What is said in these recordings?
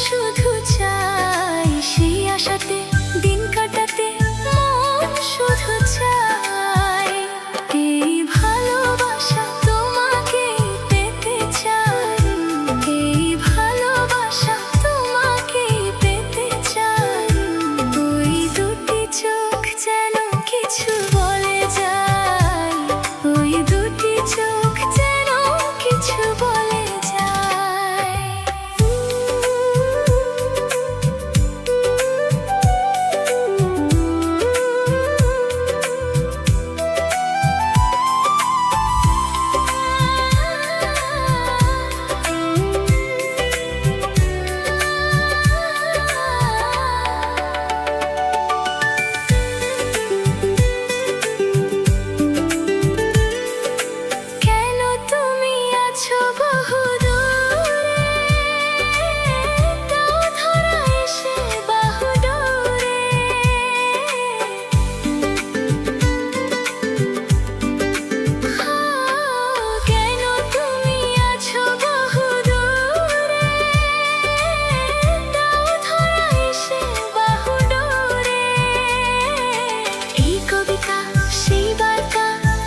শুধু চাই সেই আশাতে দিন কাটাতে, মন শুধু চাই এই ভালোবাসা তোমাকে পেতে চাই, এই ভালোবাসা তোমাকে পেতে চাই। ওই দুটি চোখ যেন কিছু বলে যায়, ওই দুটি চোখ যেন কিছু বলে যায়। কেন তুমি আছো বহু দূরে, দাও ধরা এসে বাহু ডোরে। কেন তুমি আছো বহু দূরে, দাও ধরা এসে বাহু ডোরে। এই কবিতা সেই বার্তা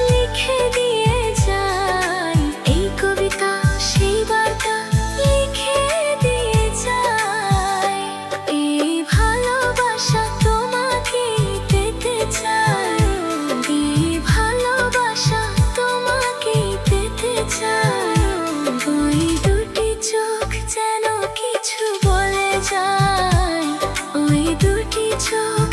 লিখে দিয়ে যাই, এই কবিতা সেই বার্তা লিখে দিয়ে যাই। এই ভালোবাসা তোমাকে পেতে চাই, এই ভালোবাসা তোমাকে পেতে চাই। ওই দুটি চোখ যেন কিছু বলে যায়, ওই দুটি চোখ